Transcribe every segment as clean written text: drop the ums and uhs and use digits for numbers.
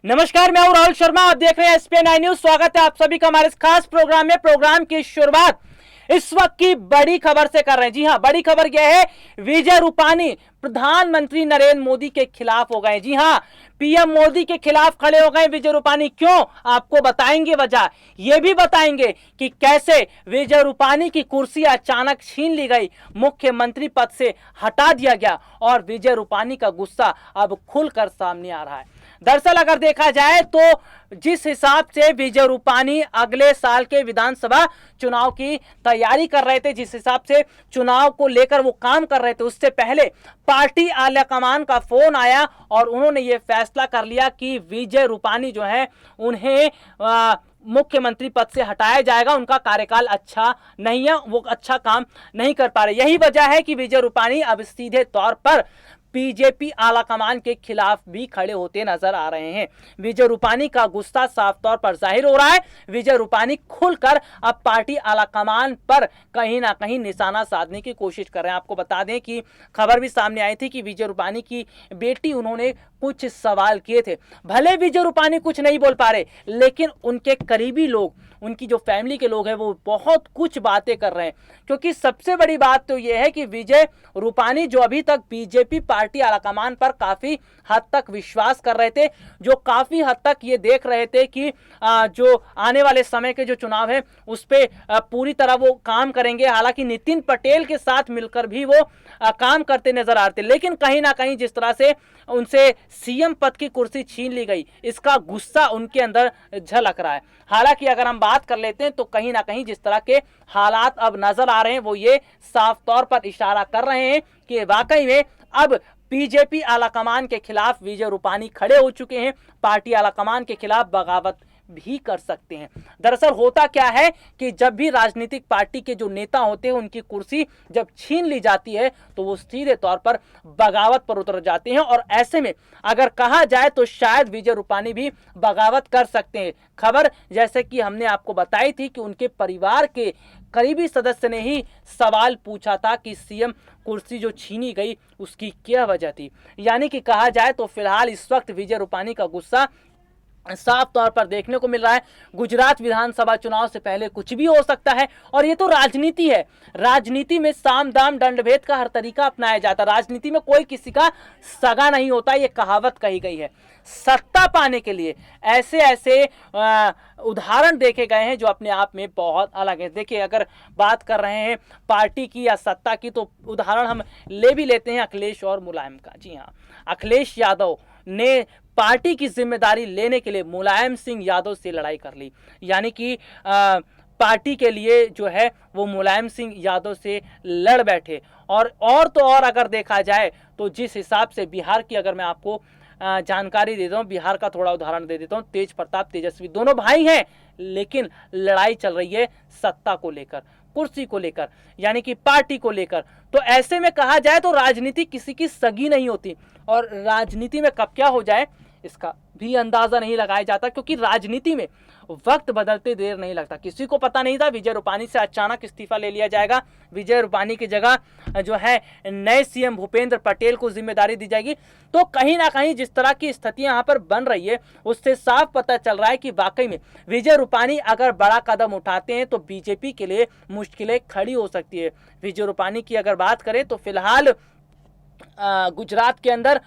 नमस्कार, मैं हूं राहुल शर्मा। आप देख रहे हैं एसपीएन 9 न्यूज। स्वागत है आप सभी का हमारे इस खास प्रोग्राम में। प्रोग्राम की शुरुआत इस वक्त की बड़ी खबर से कर रहे हैं। जी हां, बड़ी खबर यह है, विजय रूपानी प्रधानमंत्री नरेंद्र मोदी के खिलाफ हो गए। जी हां, पीएम मोदी के खिलाफ खड़े हो गए विजय रूपानी। क्यों, आपको बताएंगे वजह। यह भी बताएंगे कि कैसे विजय रूपानी की कुर्सी अचानक छीन ली गई, मुख्यमंत्री पद से हटा दिया गया और विजय रूपानी का गुस्सा अब खुलकर सामने आ रहा है। दरअसल अगर देखा जाए तो जिस हिसाब से विजय रूपानी अगले साल के विधानसभा चुनाव की तैयारी कर रहे थे, जिस हिसाब से चुनाव को लेकर वो काम कर रहे थे, उससे पहले पार्टी आलाकमान का फोन आया और उन्होंने ये फैसला कर लिया कि विजय रूपानी जो है उन्हें मुख्यमंत्री पद से हटाया जाएगा। उनका कार्यकाल अच्छा नहीं है, वो अच्छा काम नहीं कर पा रहे। यही वजह है कि विजय रूपानी अब सीधे तौर पर बीजेपी आलाकमान के खिलाफ भी खड़े होते नजर आ रहे हैं। विजय रूपानी का गुस्सा साफ तौर पर जाहिर हो रहा है। विजय रूपानी खुलकर अब पार्टी आलाकमान पर कहीं ना कहीं निशाना साधने की कोशिश कर रहे हैं। आपको बता दें कि खबर भी सामने आई थी कि विजय रूपानी की बेटी, उन्होंने कुछ सवाल किए थे। भले विजय रूपानी कुछ नहीं बोल पा रहे, लेकिन उनके करीबी लोग, उनकी जो फैमिली के लोग हैं, वो बहुत कुछ बातें कर रहे हैं। क्योंकि सबसे बड़ी बात तो यह है कि विजय रूपानी जो अभी तक बीजेपी पार्टी आलाकमान पर काफी हद तक विश्वास कर रहे थे, जो काफी हद तक ये देख रहे थे कि जो आने वाले समय के जो चुनाव है उस पे पूरी तरह वो काम करेंगे। हालांकि नितिन पटेल के साथ मिलकर भी वो काम करते नजर आ रहे थे, लेकिन कहीं ना कहीं जिस तरह से उनसे सीएम पद की कुर्सी छीन ली गई, इसका गुस्सा उनके अंदर झलक रहा है। हालांकि अगर हम बात कर लेते हैं तो कहीं ना कहीं जिस तरह के हालात अब नजर आ रहे हैं, वो ये साफ तौर पर इशारा कर रहे हैं कि वाकई में अब बीजेपी आलाकमान के खिलाफ विजय रूपानी खड़े हो चुके हैं। पार्टी आलाकमान के खिलाफ बगावत भी कर सकते हैं। दरअसल होता क्या है कि जब भी राजनीतिक पार्टी के जो नेता होते हैं, उनकी कुर्सी जब छीन ली जाती है तो वो सीधे तौर पर बगावत पर उतर जाते हैं। और ऐसे में अगर कहा जाए तो शायद विजय रूपानी भी बगावत कर सकते हैं। खबर जैसे कि हमने आपको बताई थी कि उनके परिवार के करीबी सदस्य ने ही सवाल पूछा था कि सीएम कुर्सी जो छीनी गई उसकी क्या वजह थी। यानी कि कहा जाए तो फिलहाल इस वक्त विजय रूपानी का गुस्सा साफ तौर पर देखने को मिल रहा है। गुजरात विधानसभा चुनाव से पहले कुछ भी हो सकता है और ये तो राजनीति है। राजनीति में साम दाम दंडभेद का हर तरीका अपनाया जाता है। राजनीति में कोई किसी का सगा नहीं होता, ये कहावत कही गई है। सत्ता पाने के लिए ऐसे ऐसे उदाहरण देखे गए हैं जो अपने आप में बहुत अलग है। देखिए, अगर बात कर रहे हैं पार्टी की या सत्ता की, तो उदाहरण हम ले भी लेते हैं अखिलेश और मुलायम का। जी हाँ, अखिलेश यादव ने पार्टी की जिम्मेदारी लेने के लिए मुलायम सिंह यादव से लड़ाई कर ली। यानी कि पार्टी के लिए जो है वो मुलायम सिंह यादव से लड़ बैठे। और तो और अगर देखा जाए तो जिस हिसाब से बिहार की अगर मैं आपको जानकारी देता हूँ, बिहार का थोड़ा उदाहरण दे देता हूँ। तेज प्रताप तेजस्वी दोनों भाई हैं, लेकिन लड़ाई चल रही है सत्ता को लेकर, कुर्सी को लेकर, यानी कि पार्टी को लेकर। तो ऐसे में कहा जाए तो राजनीति किसी की सगी नहीं होती और राजनीति में कब क्या हो जाए इसका भी अंदाजा नहीं लगाया जाता, क्योंकि राजनीति में वक्त बदलते देर नहीं लगता। किसी को पता नहीं था विजय रूपानी से अचानक इस्तीफा ले लिया जाएगा। विजय रूपानी की जगह जो है नए सीएम भूपेंद्र पटेल को जिम्मेदारी दी जाएगी। तो कहीं ना कहीं जिस तरह की स्थिति यहाँ पर बन रही है, उससे साफ पता चल रहा है कि वाकई में विजय रूपानी अगर बड़ा कदम उठाते हैं तो बीजेपी के लिए मुश्किलें खड़ी हो सकती है। विजय रूपानी की अगर बात करें तो फिलहाल गुजरात के अंदर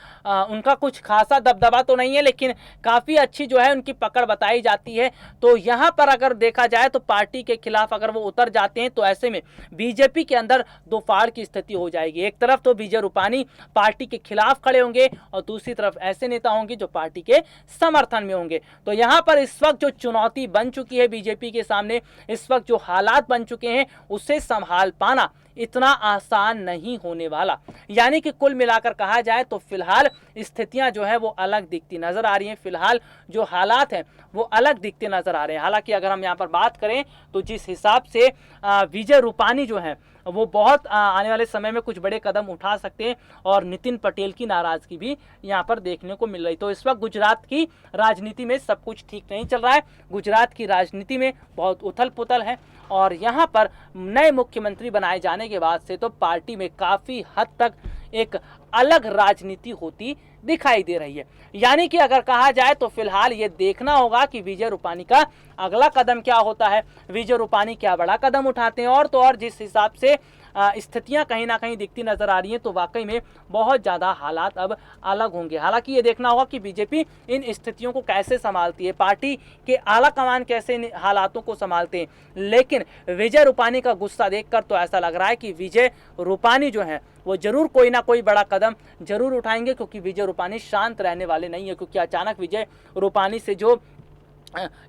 उनका कुछ खासा दबदबा तो नहीं है, लेकिन काफ़ी अच्छी जो है उनकी पकड़ बताई जाती है। तो यहाँ पर अगर देखा जाए तो पार्टी के खिलाफ अगर वो उतर जाते हैं तो ऐसे में बीजेपी के अंदर दो फाड़ की स्थिति हो जाएगी। एक तरफ तो विजय रूपानी पार्टी के खिलाफ खड़े होंगे और दूसरी तरफ ऐसे नेता होंगे जो पार्टी के समर्थन में होंगे। तो यहाँ पर इस वक्त जो चुनौती बन चुकी है बीजेपी के सामने, इस वक्त जो हालात बन चुके हैं, उसे संभाल पाना इतना आसान नहीं होने वाला। यानी कि कुल मिलाकर कहा जाए तो फिलहाल स्थितियां जो है वो अलग दिखती नजर आ रही हैं। फिलहाल जो हालात हैं वो अलग दिखते नजर आ रहे हैं। हालांकि अगर हम यहाँ पर बात करें तो जिस हिसाब से विजय रूपानी जो है वो बहुत आने वाले समय में कुछ बड़े कदम उठा सकते हैं और नितिन पटेल की नाराजगी भी यहाँ पर देखने को मिल रही। तो इस वक्त गुजरात की राजनीति में सब कुछ ठीक नहीं चल रहा है। गुजरात की राजनीति में बहुत उथल पुथल है और यहाँ पर नए मुख्यमंत्री बनाए जाने के बाद से तो पार्टी में काफ़ी हद तक एक अलग राजनीति होती दिखाई दे रही है। यानी कि अगर कहा जाए तो फिलहाल ये देखना होगा कि विजय रूपानी का अगला कदम क्या होता है, विजय रूपानी क्या बड़ा कदम उठाते हैं। और तो और जिस हिसाब से स्थितियां कहीं ना कहीं दिखती नजर आ रही हैं तो वाकई में बहुत ज़्यादा हालात अब अलग होंगे। हालांकि ये देखना होगा कि बीजेपी इन स्थितियों को कैसे संभालती है, पार्टी के आला कमान कैसे इन हालातों को संभालते हैं। लेकिन विजय रूपानी का गुस्सा देखकर तो ऐसा लग रहा है कि विजय रूपानी जो है वो जरूर कोई ना कोई बड़ा कदम जरूर उठाएंगे, क्योंकि विजय रूपानी शांत रहने वाले नहीं है। क्योंकि अचानक विजय रूपानी से जो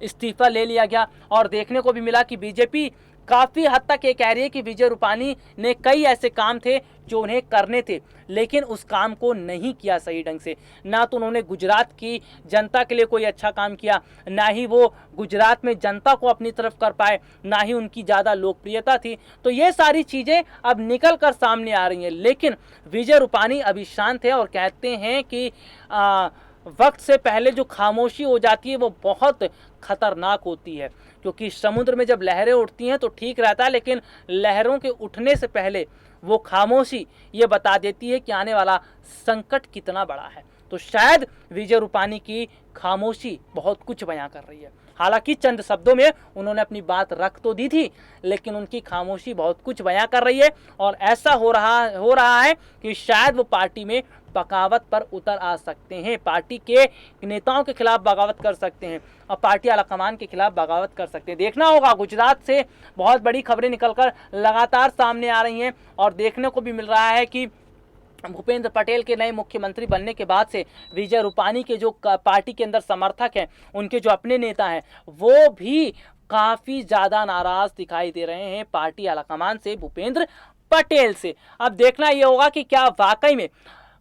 इस्तीफा ले लिया गया और देखने को भी मिला कि बीजेपी काफ़ी हद तक ये कह रही है कि विजय रूपानी ने कई ऐसे काम थे जो उन्हें करने थे, लेकिन उस काम को नहीं किया सही ढंग से। ना तो उन्होंने गुजरात की जनता के लिए कोई अच्छा काम किया, ना ही वो गुजरात में जनता को अपनी तरफ कर पाए, ना ही उनकी ज़्यादा लोकप्रियता थी। तो ये सारी चीज़ें अब निकल कर सामने आ रही हैं। लेकिन विजय रूपानी अभी शांत है और कहते हैं कि वक्त से पहले जो खामोशी हो जाती है वो बहुत खतरनाक होती है। क्योंकि समुद्र में जब लहरें उठती हैं तो ठीक रहता है, लेकिन लहरों के उठने से पहले वो खामोशी ये बता देती है कि आने वाला संकट कितना बड़ा है। तो शायद विजय रूपानी की खामोशी बहुत कुछ बयां कर रही है। हालांकि चंद शब्दों में उन्होंने अपनी बात रख तो दी थी, लेकिन उनकी खामोशी बहुत कुछ बयां कर रही है। और ऐसा हो रहा है कि शायद वो पार्टी में बगावत पर उतर आ सकते हैं, पार्टी के नेताओं के खिलाफ बगावत कर सकते हैं और पार्टी आलाकमान के खिलाफ बगावत कर सकते हैं। देखना होगा, गुजरात से बहुत बड़ी खबरें निकलकर लगातार सामने आ रही हैं और देखने को भी मिल रहा है कि भूपेंद्र पटेल के नए मुख्यमंत्री बनने के बाद से विजय रूपानी के जो पार्टी के अंदर समर्थक हैं, उनके जो अपने नेता हैं, वो भी काफ़ी ज़्यादा नाराज़ दिखाई दे रहे हैं पार्टी आलाकमान से, भूपेंद्र पटेल से। अब देखना ये होगा कि क्या वाकई में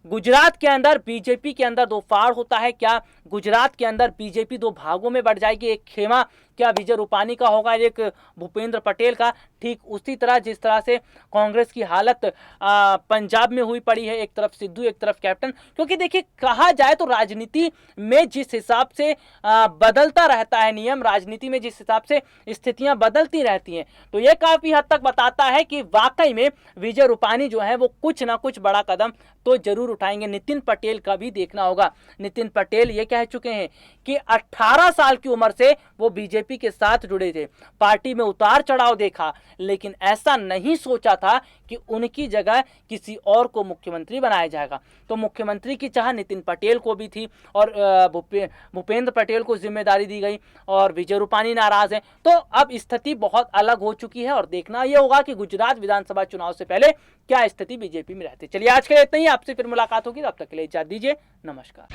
गुजरात के अंदर बीजेपी के अंदर दो फाड़ होता है, क्या गुजरात के अंदर बीजेपी दो भागों में बढ़ जाएगी, एक खेमा क्या विजय रूपानी का होगा, एक भूपेंद्र पटेल का। ठीक उसी तरह जिस तरह से कांग्रेस की हालत पंजाब में हुई पड़ी है, एक तरफ सिद्धू एक तरफ कैप्टन। क्योंकि देखिए, कहा जाए तो राजनीति में जिस हिसाब से बदलता रहता है नियम, राजनीति में जिस हिसाब से स्थितियां बदलती रहती हैं, तो ये काफ़ी हद तक बताता है कि वाकई में विजय रूपानी जो है वो कुछ ना कुछ बड़ा कदम तो जरूर उठाएंगे। नितिन पटेल का भी देखना होगा। नितिन पटेल ये कह चुके हैं कि 18 साल की उम्र से वो बीजेपी के साथ जुड़े थे, पार्टी में उतार चढ़ाव देखा, लेकिन ऐसा नहीं सोचा था कि उनकी जगह किसी और को मुख्यमंत्री बनाया जाएगा। तो मुख्यमंत्री की चाह नितिन पटेल को भी थी और भूपेंद्र पटेल को जिम्मेदारी दी गई और विजय रूपानी नाराज हैं। तो अब स्थिति बहुत अलग हो चुकी है और देखना यह होगा कि गुजरात विधानसभा चुनाव से पहले क्या स्थिति बीजेपी में रहती है। चलिए, आज के लिए इतना ही, आपसे फिर मुलाकात होगी, तब तक के लिए इजाजत दीजिए, नमस्कार।